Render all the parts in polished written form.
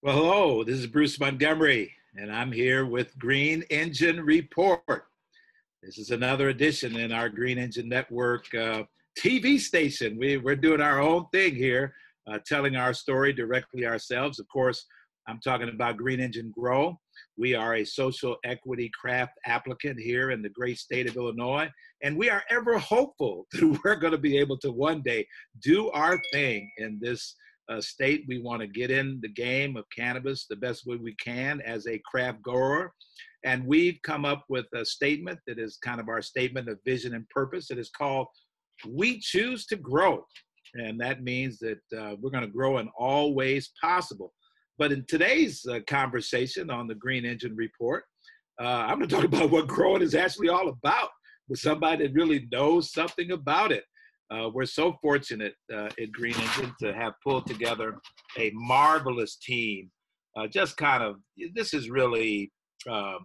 Well, hello, this is Bruce Montgomery, and I'm here with Green Engine Report. This is another edition in our Green Engine Network TV station. We're doing our own thing here, telling our story directly ourselves. Of course, I'm talking about GreenEngineGrow. We are a social equity craft applicant here in the great state of Illinois, and we are ever hopeful that we're going to be able to one day do our thing in this state. We want to get in the game of cannabis the best way we can as a craft grower. And we've come up with a statement that is kind of our statement of vision and purpose. It is called We Choose to Grow. And that means that we're going to grow in all ways possible. But in today's conversation on the Green Engine Report, I'm going to talk about what growing is actually all about with somebody that really knows something about it. We're so fortunate at Green Engine to have pulled together a marvelous team. This is really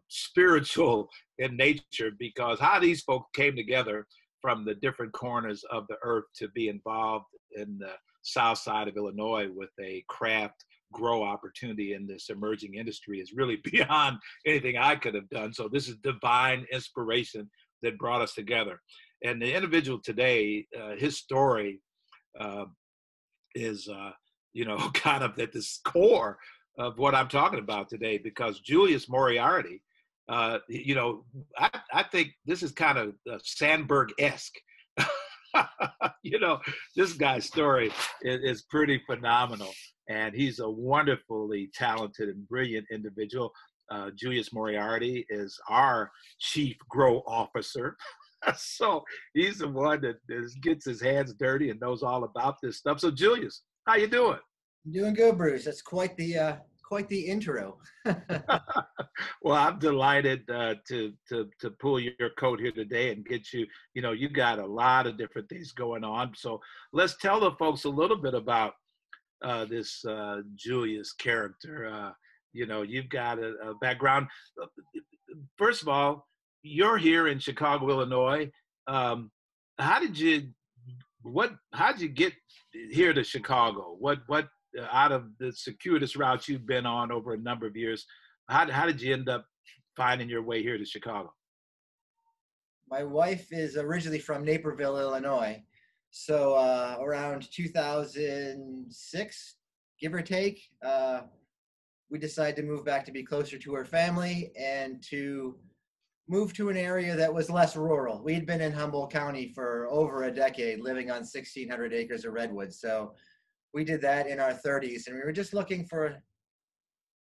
spiritual in nature, because how these folks came together from the different corners of the earth to be involved in the south side of Illinois with a craft grow opportunity in this emerging industry is really beyond anything I could have done. So this is divine inspiration that brought us together. And the individual today, his story is, kind of at the core of what I'm talking about today, because Julius Moriarty, I think this is kind of Sandberg-esque. This guy's story is pretty phenomenal, and he's a wonderfully talented and brilliant individual. Julius Moriarty is our chief grow officer. So he's the one that gets his hands dirty and knows all about this stuff. So Julius, how you doing? I'm doing good, Bruce. That's quite the intro. Well, I'm delighted to pull your coat here today and get you. You got a lot of different things going on. So let's tell the folks a little bit about this Julius character. You've got a background. First of all, you're here in Chicago, Illinois. How did you get here to Chicago? What out of the circuitous route you've been on over a number of years, how did you end up finding your way here to Chicago? My wife is originally from Naperville, Illinois. So around 2006, give or take, we decided to move back to be closer to her family and to move to an area that was less rural. We'd been in Humboldt County for over a decade, living on 1,600 acres of redwoods. So we did that in our 30s, and we were just looking for a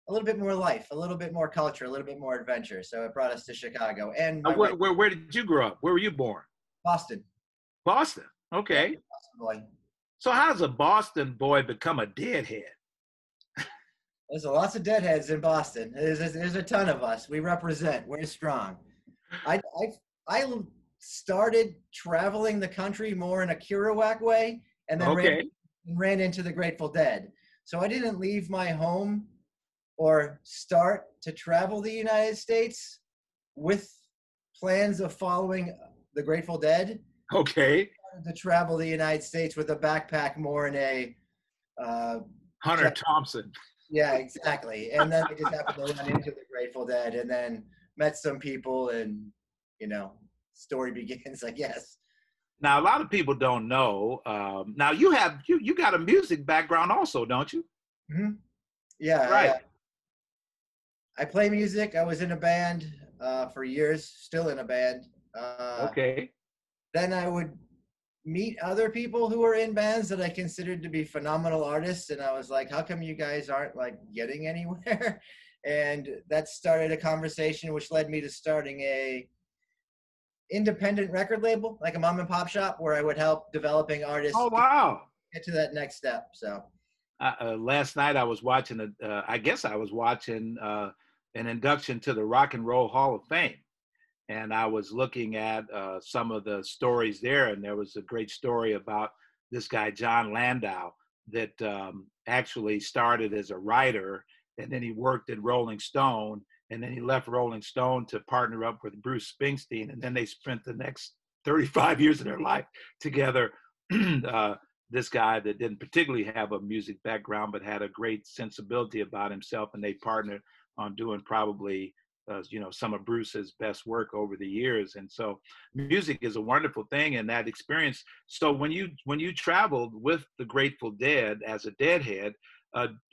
little bit more life, a little bit more culture, a little bit more adventure. So it brought us to Chicago. And where did you grow up? Where were you born? Boston. Boston. Okay. Yeah, Boston boy. So how does a Boston boy become a deadhead? There's lots of deadheads in Boston. There's a ton of us. We represent. We're strong. I started traveling the country more in a Kerouac way, and then ran into the Grateful Dead. So I didn't leave my home or start to travel the United States with plans of following the Grateful Dead. Okay. I started to travel the United States with a backpack more in a Hunter Thompson. Yeah, exactly. And then I just happened to run into the Grateful Dead, and then met some people, and story begins, I guess. Now, a lot of people don't know. Now you got a music background also, don't you? Mm-hmm. Yeah. Right. I play music. I was in a band for years, still in a band. Okay. Then I would meet other people who were in bands that I considered to be phenomenal artists, and I was like, how come you guys aren't getting anywhere? And that started a conversation which led me to starting a independent record label, like a mom and pop shop, where I would help developing artists get to that next step. So last night I was watching an induction to the Rock and Roll Hall of Fame. And I was looking at some of the stories there, and there was a great story about this guy, John Landau, that actually started as a writer, and then he worked at Rolling Stone, and then he left Rolling Stone to partner up with Bruce Springsteen, and then they spent the next 35 years of their life together this guy that didn't particularly have a music background, but had a great sensibility about himself, and they partnered on doing probably some of Bruce's best work over the years. And so music is a wonderful thing, and that experience. So when you traveled with the Grateful Dead as a deadhead,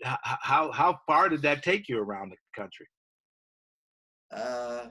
how far did that take you around the country? Uh,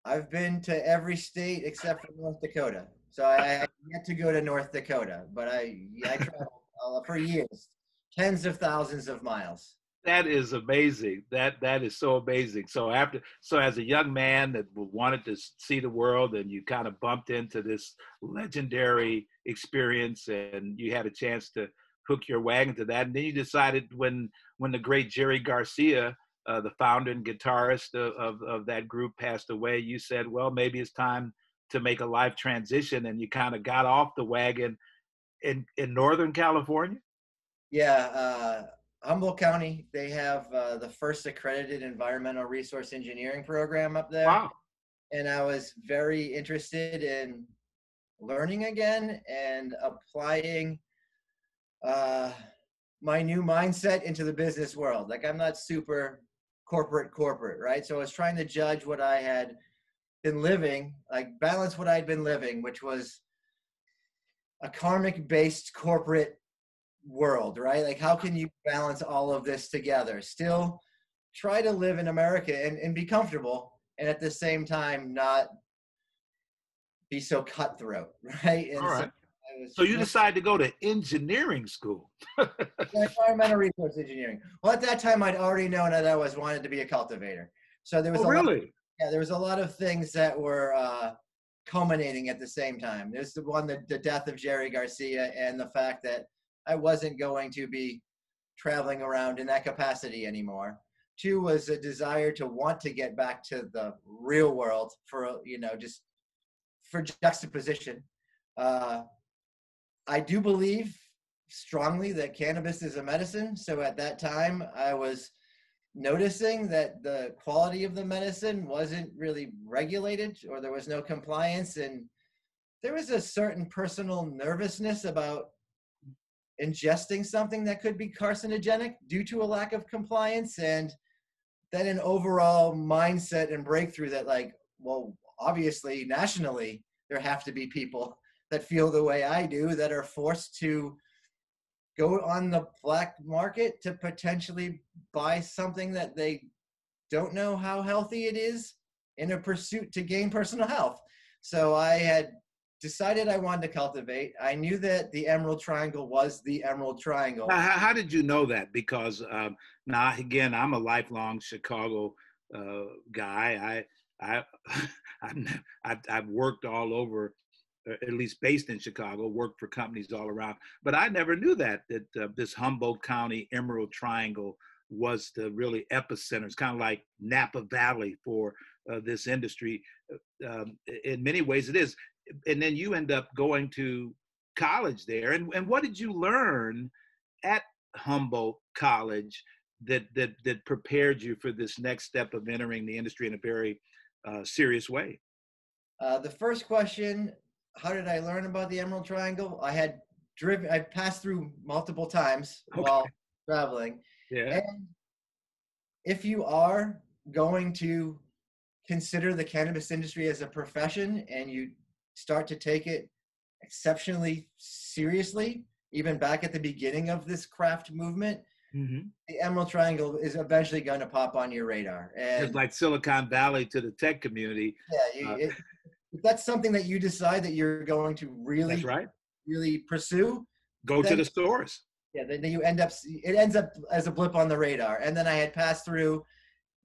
I've been to every state except for North Dakota. So I yet to go to North Dakota, but I traveled for years, tens of thousands of miles. That is amazing. That is so amazing. So as a young man that wanted to see the world, and you kind of bumped into this legendary experience, and you had a chance to hook your wagon to that, and then you decided when the great Jerry Garcia, the founder and guitarist of that group, passed away, you said, well, maybe it's time to make a life transition, and you kind of got off the wagon in Northern California. Yeah, Humboldt County, they have the first accredited environmental resource engineering program up there. Wow. And I was very interested in learning again and applying my new mindset into the business world. Like, I'm not super corporate, right? So I was trying to judge what I had been living, like balance what I'd been living, which was a karmic-based corporate world, right? Like, how can you balance all of this together? Still try to live in America and be comfortable, and at the same time not be so cutthroat, right? And All so right. So you decided to go to engineering school. environmental resource engineering. Well, at that time, I'd already known that I wanted to be a cultivator. So there was Really? there was a lot of things that were culminating at the same time. There's the death of Jerry Garcia, and the fact that I wasn't going to be traveling around in that capacity anymore. Two was a desire to want to get back to the real world for, just for juxtaposition. I do believe strongly that cannabis is a medicine. So at that time, I was noticing that the quality of the medicine wasn't really regulated, or there was no compliance. And there was a certain personal nervousness about ingesting something that could be carcinogenic due to a lack of compliance. And then an overall mindset and breakthrough that, like, well, obviously nationally, there have to be people that feel the way I do, that are forced to go on the black market to potentially buy something that they don't know how healthy it is, in a pursuit to gain personal health. So I had decided I wanted to cultivate. I knew that the Emerald Triangle was the Emerald Triangle. Now, how did you know that? Because now, again, I'm a lifelong Chicago guy. I've worked all over, at least based in Chicago, worked for companies all around. But I never knew that this Humboldt County Emerald Triangle was the really epicenter. It's kind of like Napa Valley for this industry. In many ways, it is. And then you end up going to college there. And what did you learn at Humboldt College that prepared you for this next step of entering the industry in a very serious way? The first question, how did I learn about the Emerald Triangle? I passed through multiple times while traveling. Yeah. And if you are going to consider the cannabis industry as a profession, and you start to take it exceptionally seriously, even back at the beginning of this craft movement, the Emerald Triangle is eventually going to pop on your radar. And it's like Silicon Valley to the tech community. Yeah, if that's something that you decide that you're going to really, that's right, really pursue, go to the stores. Yeah, then it ends up as a blip on the radar. And then I had passed through,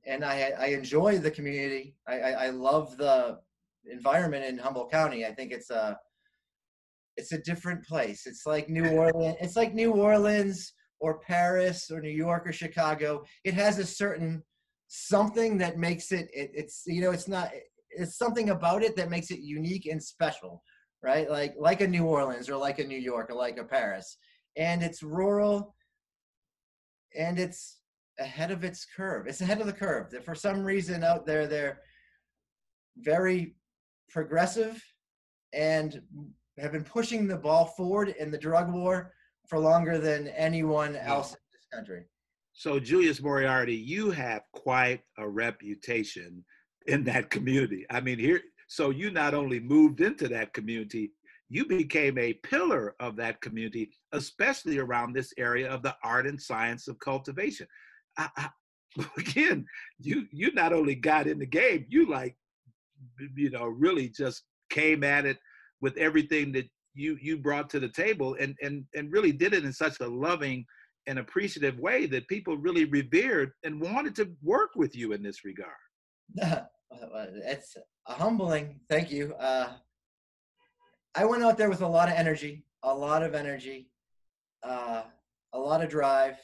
and I enjoy the community. I love the environment in Humboldt County. I think it's a different place. It's like New Orleans. It's like New Orleans or Paris or New York or Chicago. It has a certain something that makes it's something about it that makes it unique and special, right? Like a New Orleans or like a New York or like a Paris. And it's rural, and it's ahead of its curve. It's ahead of the curve. For some reason out there, they're very progressive and have been pushing the ball forward in the drug war for longer than anyone else in this country. So Julius Moriarty, you have quite a reputation in that community. I mean, so you not only moved into that community, you became a pillar of that community, especially around this area of the art and science of cultivation. Again, you not only got in the game, you really just came at it with everything that you brought to the table, and really did it in such a loving and appreciative way that people really revered and wanted to work with you in this regard. It's humbling. Thank you. I went out there with a lot of energy, a lot of drive.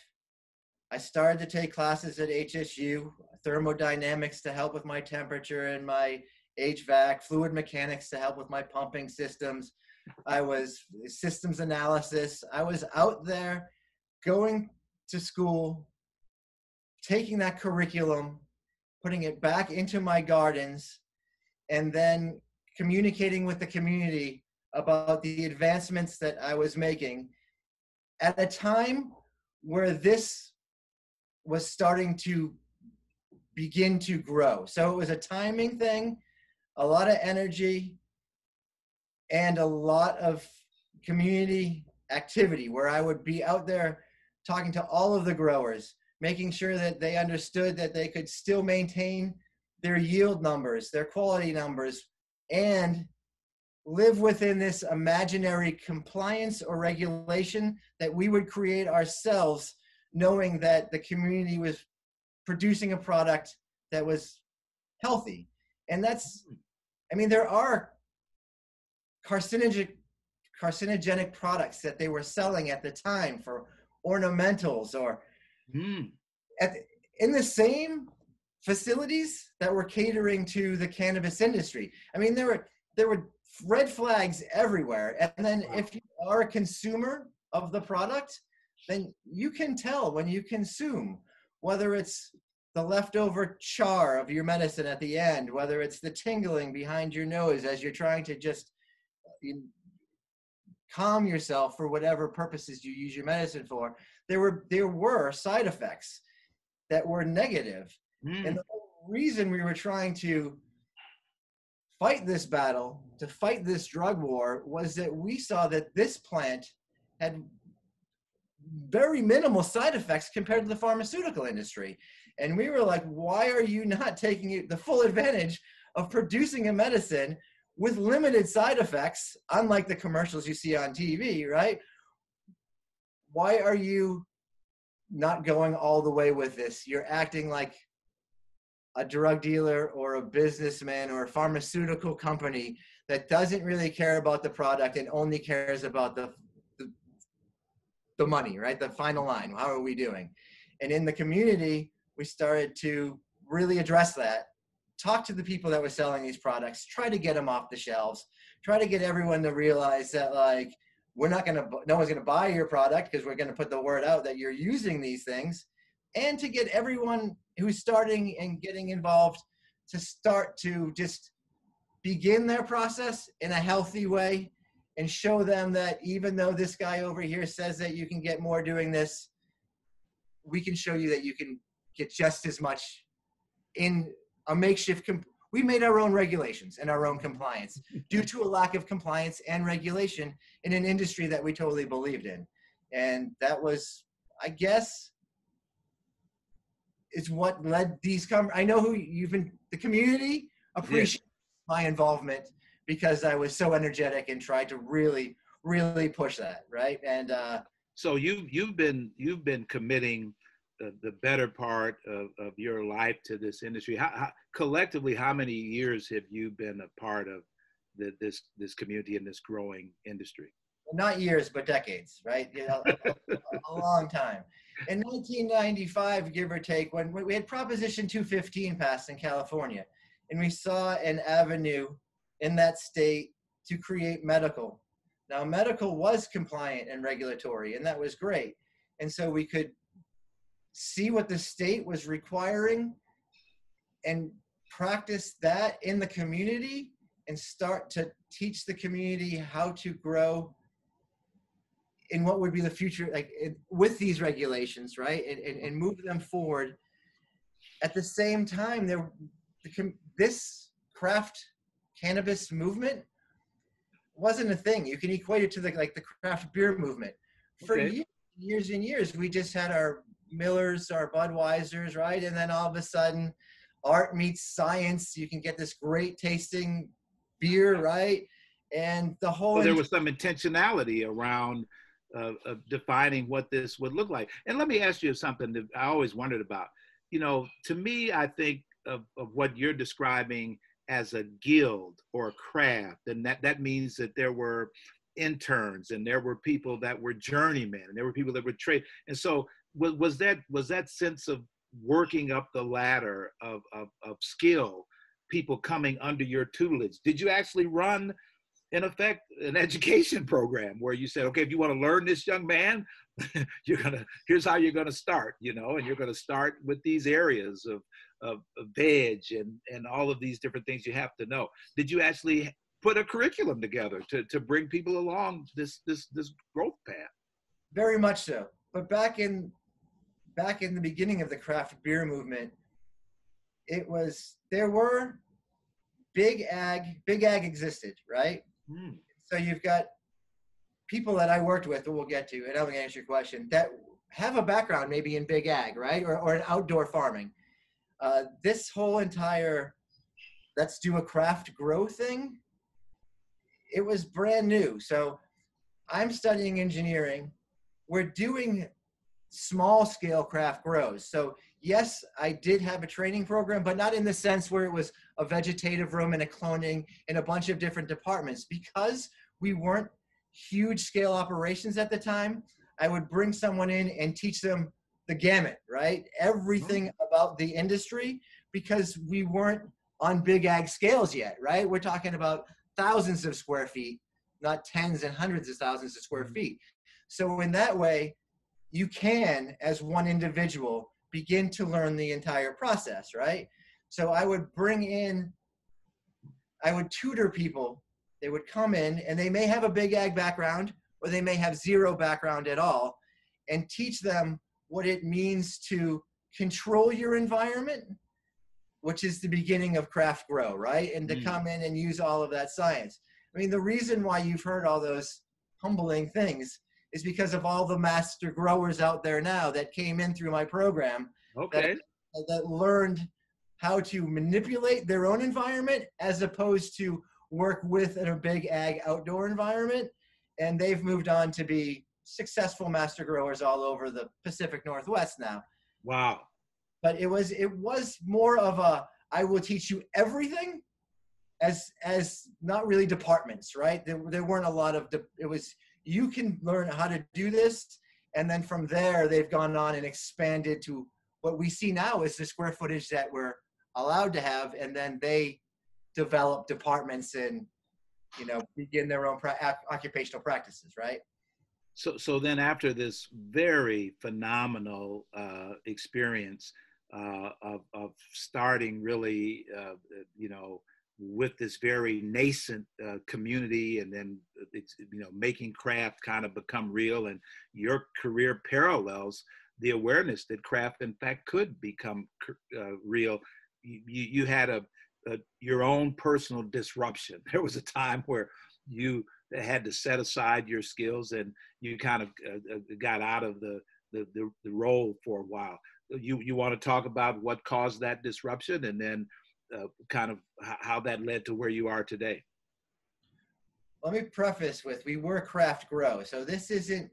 I started to take classes at HSU, thermodynamics to help with my temperature and my HVAC, fluid mechanics to help with my pumping systems. I was systems analysis. I was out there going to school, taking that curriculum, putting it back into my gardens, and then communicating with the community about the advancements that I was making at a time where this was starting to begin to grow. So it was a timing thing, a lot of energy, and a lot of community activity where I would be out there talking to all of the growers, making sure that they understood that they could still maintain their yield numbers, their quality numbers, and live within this imaginary compliance or regulation that we would create ourselves, knowing that the community was producing a product that was healthy. And there are carcinogenic products that they were selling at the time for ornamentals or in the same facilities that were catering to the cannabis industry. I mean, there were red flags everywhere. And then if you are a consumer of the product, then you can tell when you consume, whether it's the leftover char of your medicine at the end, whether it's the tingling behind your nose as you're trying to just calm yourself for whatever purposes you use your medicine for. There were side effects that were negative. And the whole reason we were trying to fight this battle, to fight this drug war, was that we saw that this plant had very minimal side effects compared to the pharmaceutical industry. And we were like, why are you not taking the full advantage of producing a medicine with limited side effects, unlike the commercials you see on TV, right? Why are you not going all the way with this? You're acting like a drug dealer or a businessman or a pharmaceutical company that doesn't really care about the product and only cares about the money, right? The final line. How are we doing? And in the community, we started to really address that, talk to the people that were selling these products, try to get them off the shelves, try to get everyone to realize that, like, no one's going to buy your product because we're going to put the word out that you're using these things, and to get everyone who's starting and getting involved to start to just begin their process in a healthy way and show them that even though this guy over here says that you can get more doing this, we can show you that you can get just as much in a makeshift. We made our own regulations and our own compliance due to a lack of compliance and regulation in an industry that we totally believed in. And that was, I guess, is what led these I know who the community appreciates my involvement because I was so energetic and tried to really, really push that, right? And so you've been committing the better part of your life to this industry. Collectively, how many years have you been a part of this community and this growing industry? Not years, but decades, right? A long time. In 1995, give or take, when we had Proposition 215 passed in California, and we saw an avenue in that state to create medical. Now, medical was compliant and regulatory, and that was great. And so we could see what the state was requiring and practice that in the community and start to teach the community how to grow in what would be the future, like with these regulations, right? And move them forward. At the same time, this craft cannabis movement wasn't a thing. You can equate it to the craft beer movement. For years and years, we just had our Millers, our Budweisers, right? And then all of a sudden, art meets science. You can get this great tasting beer, right? And the whole— So there was some intentionality around defining what this would look like. And let me ask you something that I always wondered about. You know, to me, I think of what you're describing as a guild or a craft, and that means that there were interns and there were people that were journeymen and there were people that were trade. And so was that sense of working up the ladder of skill, people coming under your tutelage? Did you actually run, in effect, an education program where you said, okay, if you want to learn this, young man, here's how you're gonna start, you know, and you're gonna start with these areas of veg and all of these different things you have to know? Did you actually put a curriculum together to bring people along this growth path? Very much so. But back in the beginning of the craft beer movement, there were big ag existed, right? So you've got people that I worked with, that we'll get to, and I'm gonna answer your question, that have a background maybe in big ag, right? Or in outdoor farming. This whole entire let's do a craft grow thing, it was brand new. So I'm studying engineering. We're doing small scale craft grows. So yes, I did have a training program, but not in the sense where it was a vegetative room and a cloning and a bunch of different departments. Because we weren't huge scale operations at the time, I would bring someone in and teach them the gamut, right? Everything about the industry, because we weren't on big ag scales yet, right? We're talking about thousands of square feet, not tens and hundreds of thousands of square feet. So in that way, you can, as one individual, begin to learn the entire process, right? So I would tutor people. They would come in, and they may have a big ag background, or they may have zero background at all, and teach them what it means to control your environment, which is the beginning of craft grow, right? And to come in and use all of that science. I mean, the reason why you've heard all those humbling things is because of all the master growers out there now that came in through my program, that learned how to manipulate their own environment as opposed to work with in a big ag outdoor environment. And they've moved on to be successful master growers all over the Pacific Northwest now. Wow. But it was more of a, I will teach you everything, as not really departments, right? There weren't a lot of, it was, you can learn how to do this. And then from there, they've gone on and expanded to what we see now is the square footage that we're allowed to have. And then they develop departments and, you know, begin their own occupational practices, right? So then after this very phenomenal experience of starting really, you know, with this very nascent community, and then it's, you know, making craft kind of become real, and your career parallels the awareness that craft in fact could become real. You had your own personal disruption. There was a time where you had to set aside your skills and you kind of got out of the role for a while. You want to talk about what caused that disruption, and then kind of how that led to where you are today? Let me preface with, we were craft grow. So this isn't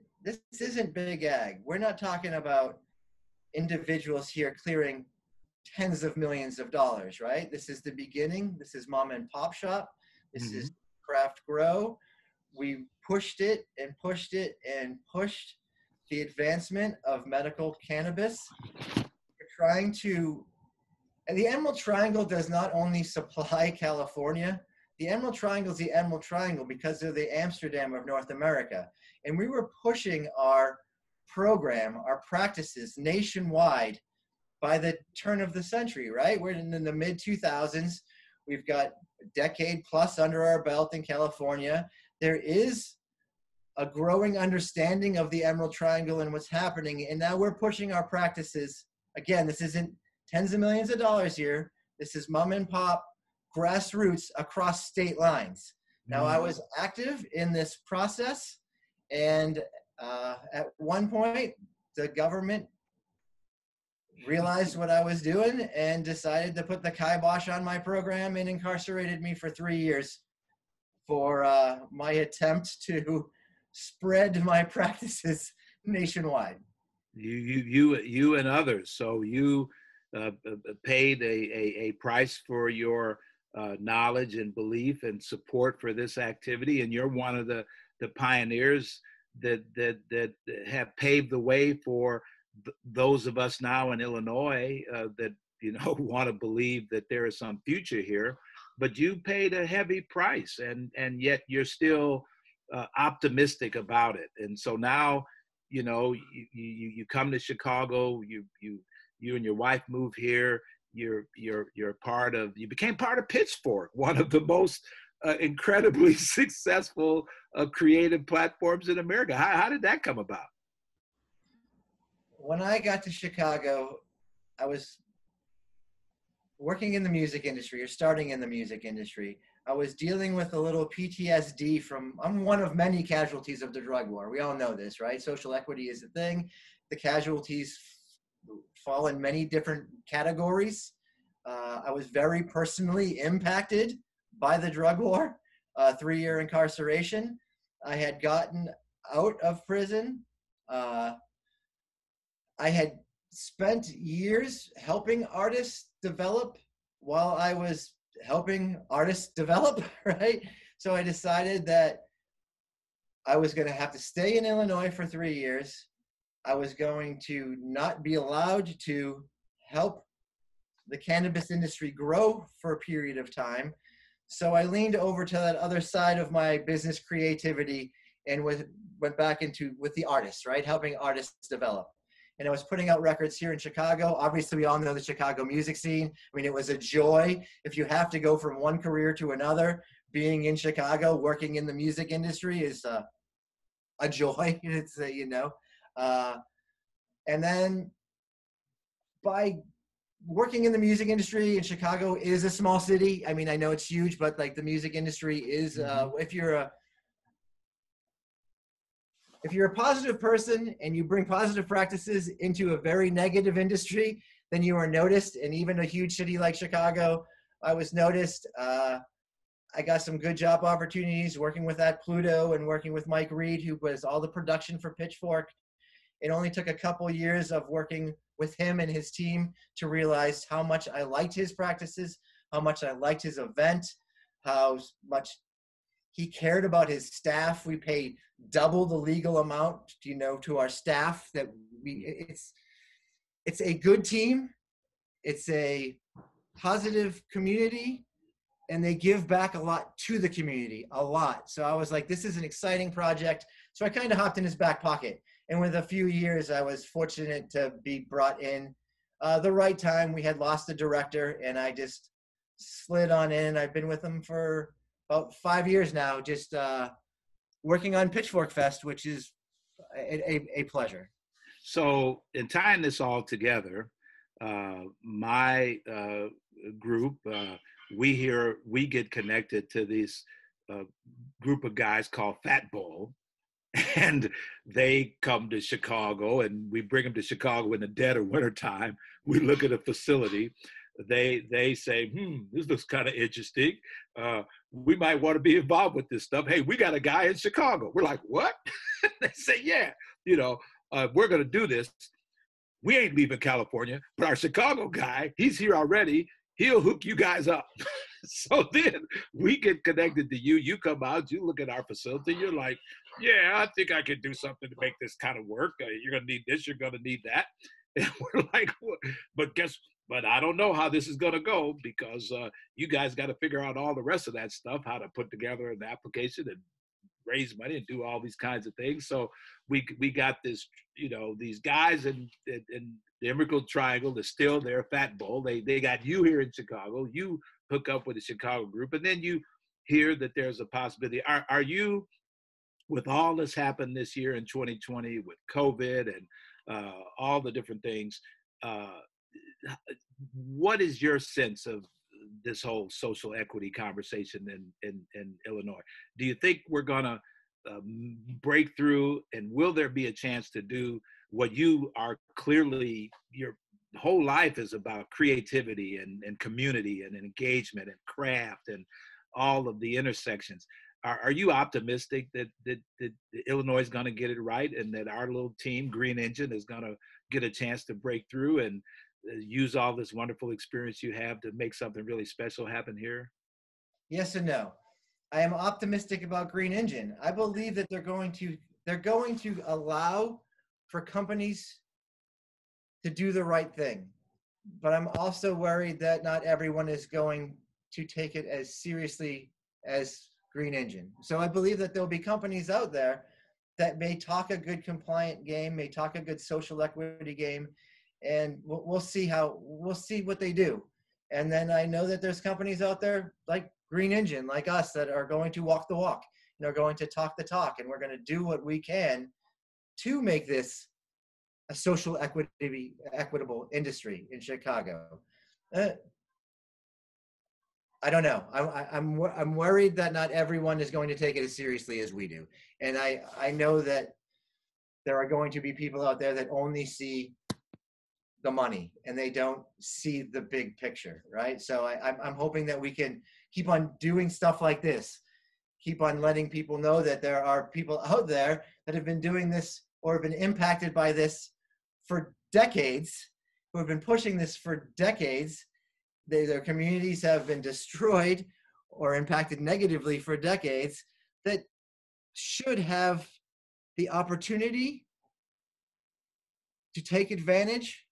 big ag. We're not talking about individuals here clearing tens of millions of dollars, right? This is the beginning. This is mom and pop shop. This is craft grow. We pushed it and pushed it and pushed the advancement of medical cannabis. We're trying to, and the Emerald Triangle does not only supply California. The Emerald Triangle is the Emerald Triangle because they're the Amsterdam of North America. And we were pushing our program, our practices nationwide by the turn of the century, right? We're in the mid 2000s. We've got decade plus under our belt in California, there is a growing understanding of the Emerald Triangle and what's happening. And now we're pushing our practices. Again, this isn't tens of millions of dollars here. This is mom and pop grassroots across state lines. Now, I was active in this process, and at one point, the government realized what I was doing and decided to put the kibosh on my program and incarcerated me for 3 years for my attempt to spread my practices nationwide. You and others. So you paid a price for your knowledge and belief and support for this activity, and you're one of the pioneers that have paved the way for those of us now in Illinois that want to believe that there is some future here. But you paid a heavy price, and yet you're still optimistic about it. And so now, you come to Chicago. You and your wife move here. You became part of Pitchfork, one of the most incredibly successful creative platforms in America. How did that come about? When I got to Chicago, I was working in the music industry, or starting in the music industry. I was dealing with a little PTSD I'm one of many casualties of the drug war. We all know this, right? Social equity is a thing. The casualties fall in many different categories. I was very personally impacted by the drug war, 3-year incarceration. I had gotten out of prison. I had spent years helping artists develop while I was helping artists develop, right? So I decided that I was going to have to stay in Illinois for 3 years. I was going to not be allowed to help the cannabis industry grow for a period of time. So I leaned over to that other side of my business creativity and went back with the artists, right? Helping artists develop. And I was putting out records here in Chicago. Obviously, we all know the Chicago music scene. I mean, it was a joy. If you have to go from one career to another, being in Chicago, working in the music industry is a joy. It's, and then by working in the music industry in Chicago is a small city. I mean, I know it's huge, but like the music industry is, if you're a positive person and you bring positive practices into a very negative industry, then you are noticed. And even a huge city like Chicago, I was noticed. I got some good job opportunities working with at Pluto and working with Mike Reed, who was all the production for Pitchfork. It only took a couple years of working with him and his team to realize how much I liked his practices, how much I liked his event, how much he cared about his staff. We paid double the legal amount, to our staff. It's a good team. It's a positive community, and they give back a lot to the community, a lot. So I was like, this is an exciting project. So I kind of hopped in his back pocket. And with a few years, I was fortunate to be brought in the right time. We had lost the director, and I just slid on in. I've been with him for about 5 years now, just working on Pitchfork Fest, which is a pleasure. So in tying this all together, my group, we get connected to this group of guys called Fat Bowl, and they come to Chicago, and we bring them to Chicago in the dead of winter time. We look at a facility. They say, this looks kind of interesting. We might want to be involved with this stuff. Hey, we got a guy in Chicago. We're like, what? They say, yeah, we're going to do this. We ain't leaving California, but our Chicago guy, he's here already. He'll hook you guys up. So then we get connected to you. You come out, you look at our facility. You're like, yeah, I think I can do something to make this kind of work. You're going to need this. You're going to need that. And we're like, but I don't know how this is going to go, because you guys got to figure out all the rest of that stuff, how to put together an application and raise money and do all these kinds of things. So we got this, these guys in the Emerald Triangle, that's still there, Fat Bowl. They got you here in Chicago. You hook up with the Chicago group, and then you hear that there's a possibility. Are you, with all that's happened this year in 2020 with COVID and all the different things, what is your sense of this whole social equity conversation in Illinois? Do you think we're going to break through, and will there be a chance to do what you are clearly, your whole life is about creativity and community and engagement and craft and all of the intersections? Are you optimistic that Illinois is going to get it right, and that our little team, Green Engine, is going to get a chance to break through and use all this wonderful experience you have to make something really special happen here? Yes and no. I am optimistic about Green Engine. I believe that they're going to allow for companies to do the right thing. But I'm also worried that not everyone is going to take it as seriously as Green Engine. So I believe that there'll be companies out there that may talk a good compliant game, may talk a good social equity game, and we'll see what they do. And then I know that there's companies out there like Green Engine, like us, that are going to walk the walk and are going to talk the talk, and we're going to do what we can to make this a social equitable industry in Chicago. I don't know. I'm worried that not everyone is going to take it as seriously as we do. And I know that there are going to be people out there that only see the money and they don't see the big picture, right? So I'm hoping that we can keep on doing stuff like this, keep on letting people know that there are people out there that have been doing this or have been impacted by this for decades, who have been pushing this for decades. Their communities have been destroyed or impacted negatively for decades, that should have the opportunity to take advantage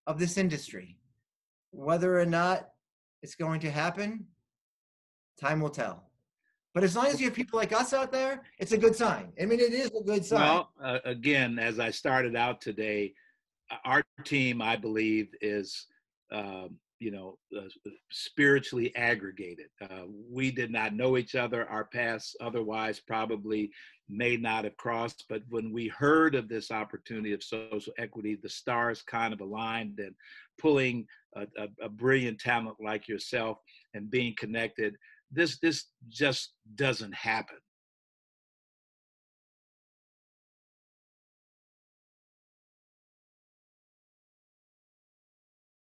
of this industry. Whether or not it's going to happen, time will tell. But as long as you have people like us out there, it's a good sign. I mean, it is a good sign. Well, again, as I started out today, our team, I believe, is spiritually aggregated. We did not know each other. Our paths otherwise probably may not have crossed, but when we heard of this opportunity of social equity, the stars kind of aligned, and pulling a brilliant talent like yourself and being connected. This just doesn't happen.